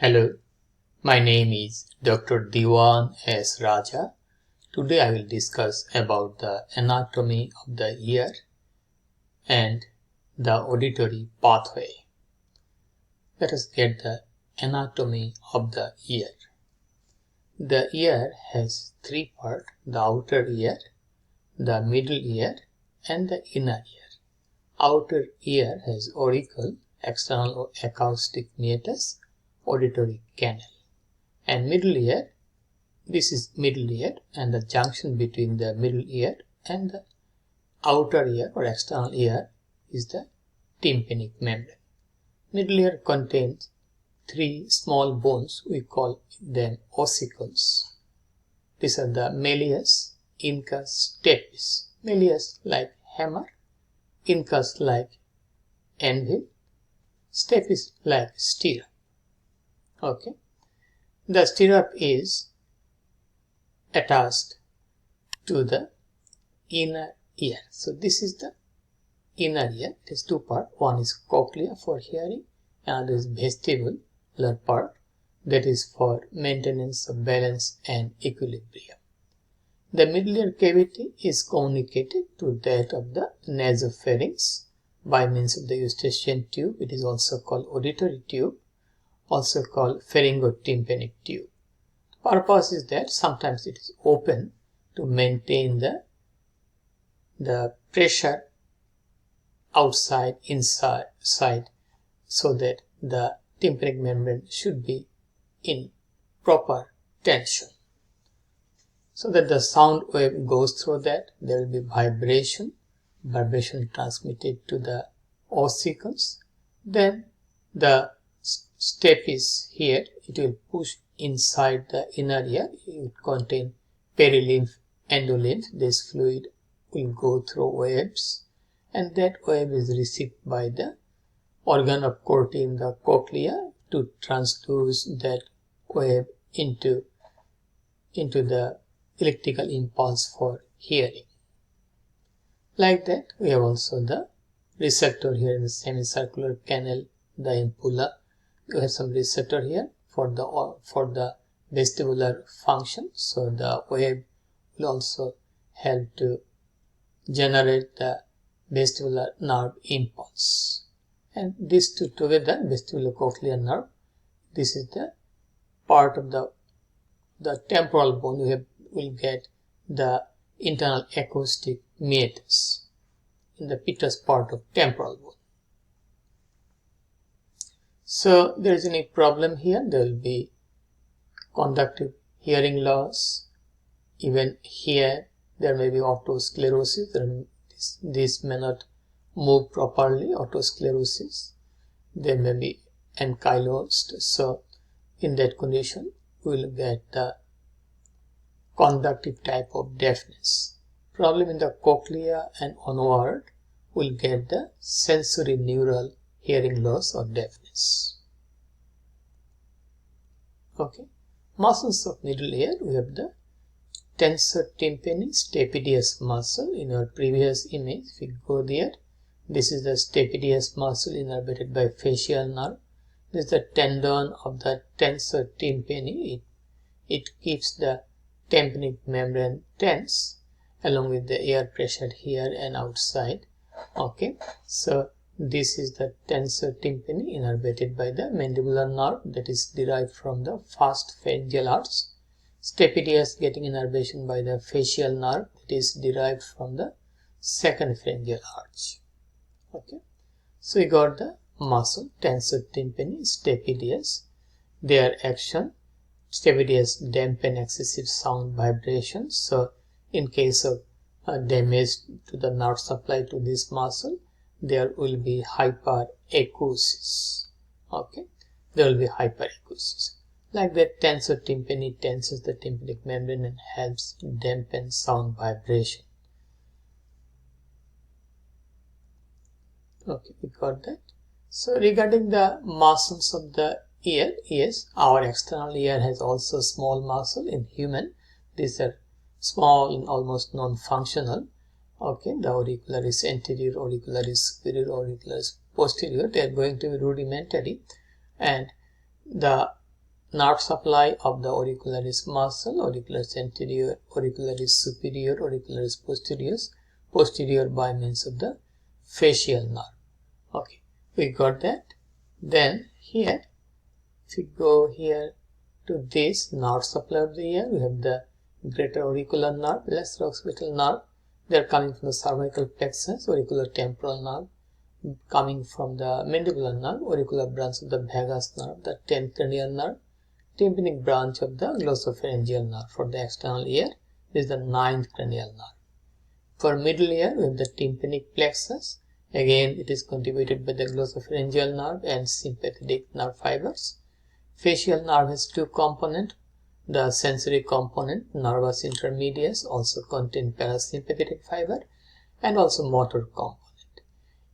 Hello, my name is Dr. Dewan S. Raja. Today I will discuss about the anatomy of the ear and the auditory pathway. Let us get the anatomy of the ear. The ear has three parts: the outer ear, the middle ear, and the inner ear. Outer ear has auricle, external acoustic meatus, auditory canal, and middle ear, this is middle ear, and the junction between the middle ear and the outer ear or external ear is the tympanic membrane. Middle ear contains three small bones, we call them ossicles. These are the malleus, incus, stapes. Malleus like hammer, incus like anvil, stapes like stirrup. Okay, the stirrup is attached to the inner ear. So this is the inner ear. It has two parts. One is cochlea for hearing, and is vestibular part, that is for maintenance of balance and equilibrium. The middle ear cavity is communicated to that of the nasopharynx by means of the eustachian tube. It is also called auditory tube, also called pharyngotympanic tube. The purpose is that sometimes it is open to maintain the pressure outside, inside, so that the tympanic membrane should be in proper tension. So that the sound wave goes through that, there will be vibration transmitted to the ossicles. Then the stapes here, it will push inside the inner ear. It will contain perilymph, endolymph. This fluid will go through waves, and that wave is received by the organ of Corti in the cochlea to transduce that wave into the electrical impulse for hearing. Like that, we have also the receptor here in the semicircular canal, the ampulla. You have some receptor here for the vestibular function. So the wave will also help to generate the vestibular nerve impulse. And these two together, vestibulocochlear nerve, this is the part of the temporal bone. We will get the internal acoustic meatus in the pittus part of temporal bone. So there is any problem here, there will be conductive hearing loss. Even here there may be otosclerosis. This may not move properly, otosclerosis. There may be ankylosed. So in that condition we will get the conductive type of deafness. Problem in the cochlea and onward will get the sensory neural hearing loss or deafness. Okay, muscles of middle ear, we have the tensor tympani stapedius muscle. In our previous image, if we go there, this is the stapedius muscle innervated by facial nerve. This is the tendon of the tensor tympani. It keeps the tympanic membrane tense along with the air pressure here and outside. Okay, so this is the tensor tympani innervated by the mandibular nerve, that is derived from the first pharyngeal arch. Stapedius getting innervation by the facial nerve, that is derived from the second pharyngeal arch. Okay, so we got the muscle tensor tympani, stapedius. Their action: stapedius dampen excessive sound vibrations. So in case of damage to the nerve supply to this muscle, there will be hyperacusis. Okay, there will be hyperacusis. Like that, tensor tympani tenses the tympanic membrane and helps dampen sound vibration. Okay, we got that. So regarding the muscles of the ear, yes, our external ear has also small muscle. In human, these are small and almost non-functional. Okay, the auricularis anterior, auricularis superior, auricularis posterior, they are going to be rudimentary, and the nerve supply of the auricularis muscle, auricularis anterior, auricularis superior, auricularis posterior by means of the facial nerve. Okay, we got that. Then here, if we go here to this nerve supply of the ear, we have the greater auricular nerve, lesser occipital nerve. They are coming from the cervical plexus, auricular temporal nerve, coming from the mandibular nerve, auricular branch of the vagus nerve, the 10th cranial nerve, tympanic branch of the glossopharyngeal nerve. For the external ear, this is the 9th cranial nerve. For middle ear, we have the tympanic plexus. Again, it is contributed by the glossopharyngeal nerve and sympathetic nerve fibers. Facial nerve has two components. The sensory component, nervus intermedius, also contain parasympathetic fiber, and also motor component.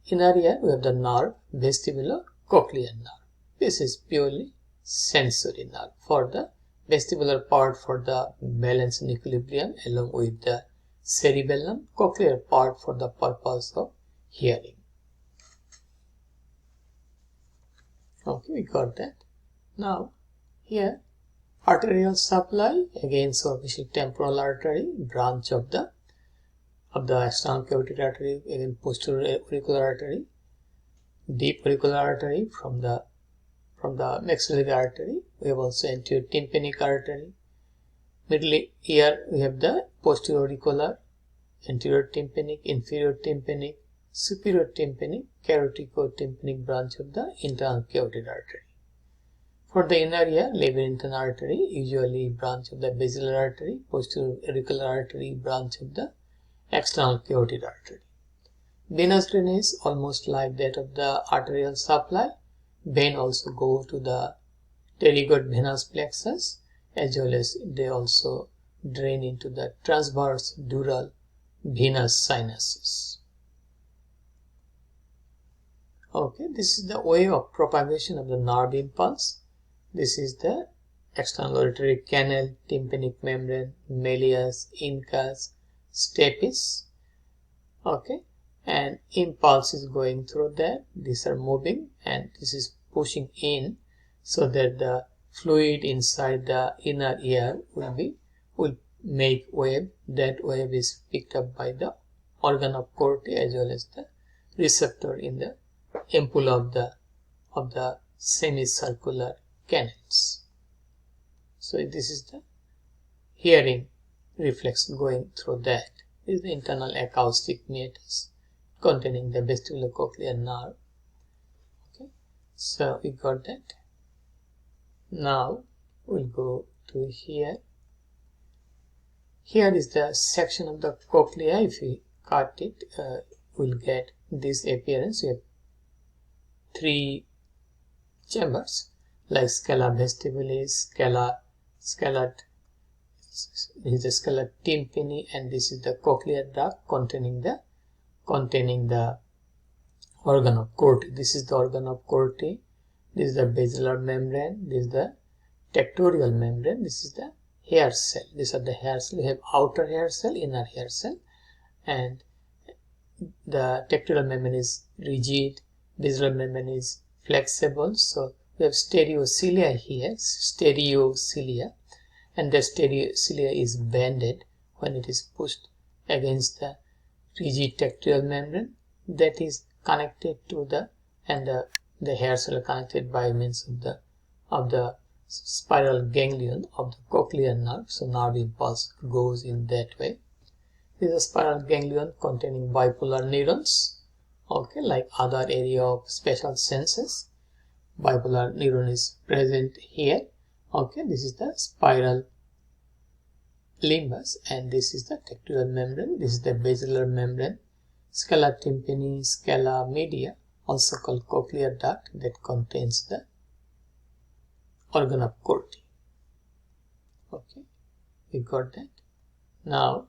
Inner ear, we have the nerve, vestibulo-cochlear nerve. This is purely sensory nerve. For the vestibular part, for the balance and equilibrium along with the cerebellum, cochlear part for the purpose of hearing. Okay, we got that. Now, here, arterial supply, again superficial temporal artery, branch of the external carotid artery, again posterior auricular artery, deep auricular artery from the maxillary artery. We have also anterior tympanic artery. Middle ear, we have the posterior auricular, anterior tympanic, inferior tympanic, superior tympanic, carotico-tympanic branch of the internal carotid artery. For the inner ear, labyrinthine artery, usually branch of the basilar artery, posterior auricular artery, branch of the external carotid artery. Venous drainage, almost like that of the arterial supply. Vein also go to the pterygoid venous plexus, as well as they also drain into the transverse dural venous sinuses. Okay, this is the way of propagation of the nerve impulse. This is the external auditory canal, tympanic membrane, malleus, incus, stapes. Okay, and impulse is going through that. These are moving and this is pushing in so that the fluid inside the inner ear will make wave. That wave is picked up by the organ of Corti as well as the receptor in the ampulla of the semicircular canals. So this is the hearing reflex going through that. This is the internal acoustic meatus containing the vestibulocochlear nerve. Okay, so we got that. Now we'll go to here. Here is the section of the cochlea. If we cut it, we'll get this appearance. We have three chambers like scala vestibulis, scala this is the scala tympani, and this is the cochlear duct containing the organ of Corti. This is the organ of Corti. This is the basilar membrane. This is the tectorial membrane. This is the hair cell. These are the hair cell. We have outer hair cell, inner hair cell, and the tectorial membrane is rigid. Basilar membrane is flexible. So we have stereocilia here, stereocilia, and the stereocilia is bended when it is pushed against the rigid tectorial membrane that is connected to the hair cell connected by means of the spiral ganglion of the cochlear nerve. So nerve impulse goes in that way. This is a spiral ganglion containing bipolar neurons. Okay, like other area of special senses. Bipolar neuron is present here. Okay, this is the spiral limbus and this is the tectorial membrane. This is the basilar membrane. Scala tympani, scala media, also called cochlear duct, that contains the organ of Corti. Okay, we got that. Now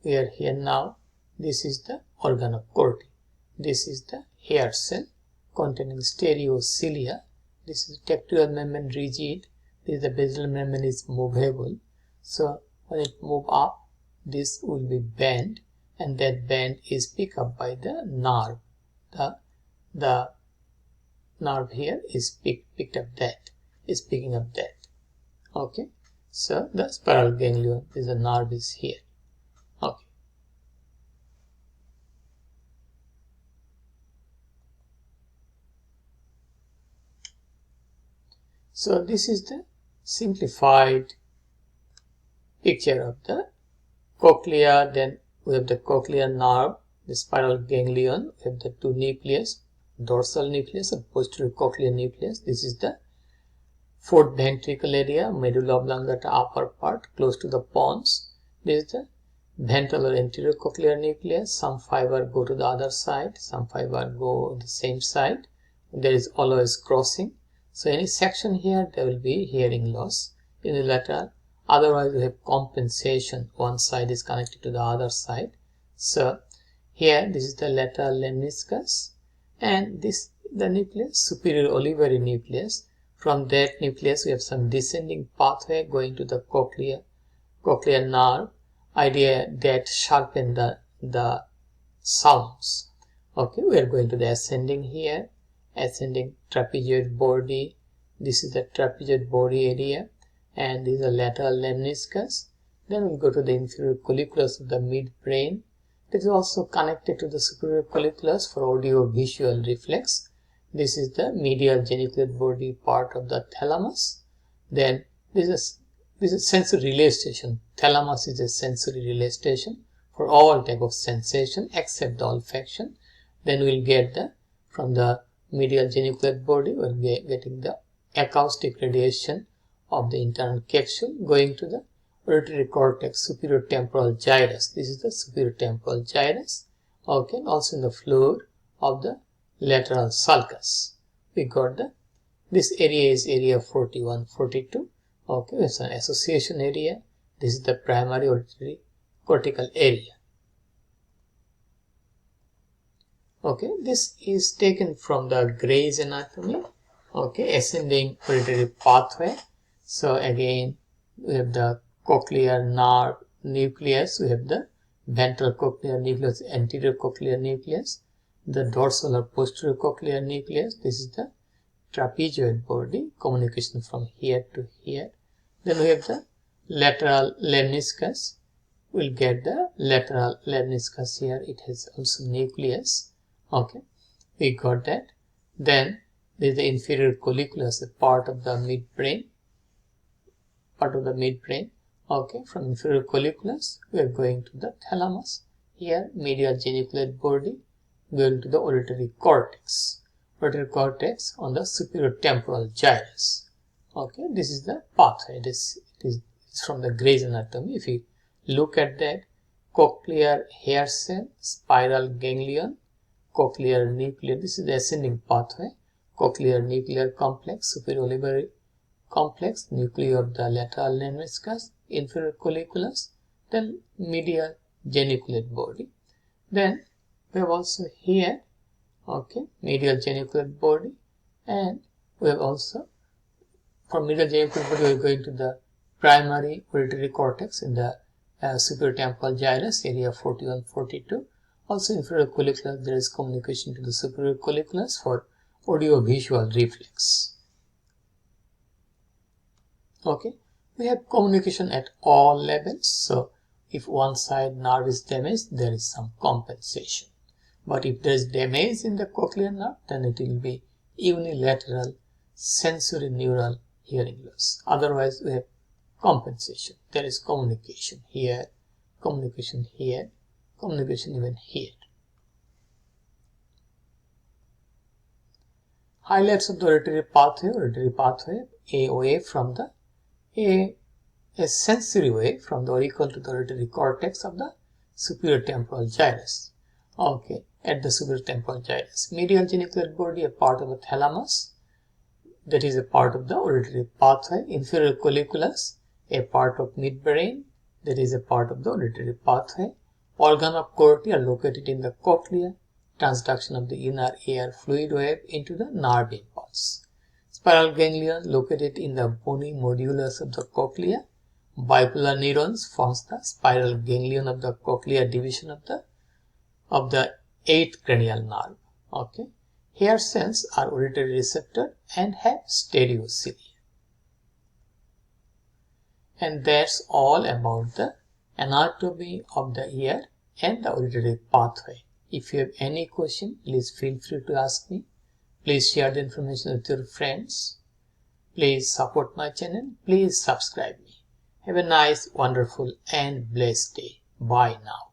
we are here now. This is the organ of Corti. This is the hair cell containing stereocilia. This is the tectorial membrane rigid. This is the basilar membrane is movable. So when it move up, this will be bent, and that bend is picked up by the nerve. The nerve here is picked up that. is picking up that. Okay, so the spiral ganglion is the nerve is here. Okay. So this is the simplified picture of the cochlea. Then we have the cochlear nerve, the spiral ganglion, we have the two nucleus, dorsal nucleus and posterior cochlear nucleus. This is the fourth ventricle area, medulla oblongata upper part, close to the pons. This is the ventral or anterior cochlear nucleus. Some fiber go to the other side, some fiber go on the same side. There is always crossing. So any section here, there will be hearing loss unilateral. Otherwise, we have compensation. One side is connected to the other side. So here, this is the lateral lemniscus, and this the nucleus, superior olivary nucleus. From that nucleus, we have some descending pathway going to the cochlear nerve. Idea that sharpen the sounds. Okay, we are going to the ascending here. Ascending trapezoid body. This is the trapezoid body area, and this is the lateral lemniscus. Then we go to the inferior colliculus of the midbrain. This is also connected to the superior colliculus for audio-visual reflex. This is the medial geniculate body part of the thalamus. Then this is sensory relay station. Thalamus is a sensory relay station for all type of sensation except the olfaction. Then we'll get from the medial geniculate body, we'll be getting the acoustic radiation of the internal capsule going to the auditory cortex, superior temporal gyrus. This is the superior temporal gyrus. Okay, and also in the floor of the lateral sulcus. We got this area is area 41, 42. Okay, it's an association area. This is the primary auditory cortical area. Okay, this is taken from the Gray's anatomy. Okay, ascending auditory pathway. So again, we have the cochlear nerve nucleus. We have the ventral cochlear nucleus, anterior cochlear nucleus, the dorsal or posterior cochlear nucleus. This is the trapezoid body, communication from here to here. Then we have the lateral lemniscus. We'll get the lateral lemniscus here. It has also nucleus. Okay, we got that. Then there is the inferior colliculus, a part of the midbrain. Okay, from inferior colliculus, we are going to the thalamus. Here, medial geniculate body, going to the auditory cortex. Auditory cortex on the superior temporal gyrus. Okay, this is the pathway. It is from the Gray's anatomy. If you look at that, cochlear hair cell, spiral ganglion, cochlear nuclei. This is the ascending pathway. Cochlear nuclear complex, superior olivary complex, nuclei of the lateral lemniscus, inferior colliculus, then medial geniculate body. Then we have also here, okay, medial geniculate body, and we have also from medial geniculate body we are going to the primary auditory cortex in the superior temporal gyrus, area 41, 42. Also inferior colliculus, there is communication to the superior colliculus for audio-visual reflex. Okay, we have communication at all levels. So if one side nerve is damaged, there is some compensation. But if there is damage in the cochlear nerve, then it will be unilateral sensory neural hearing loss. Otherwise, we have compensation. There is communication here, communication here, communication even here. Highlights of the auditory pathway, a way from the a sensory way from the auricle to the auditory cortex of the superior temporal gyrus. Okay, at the superior temporal gyrus. Medial geniculate body, a part of the thalamus, that is a part of the auditory pathway. Inferior colliculus, a part of midbrain, that is a part of the auditory pathway. Organ of Corti are located in the cochlea. Transduction of the inner air fluid wave into the nerve impulse. Spiral ganglion located in the bony modulus of the cochlea. Bipolar neurons forms the spiral ganglion of the cochlear division of the 8th cranial nerve. Okay, hair cells are auditory receptor and have stereocilia. And that's all about the anatomy of the ear and the auditory pathway. If you have any question, please feel free to ask me. Please share the information with your friends. Please support my channel. Please subscribe me. Have a nice, wonderful and blessed day. Bye now.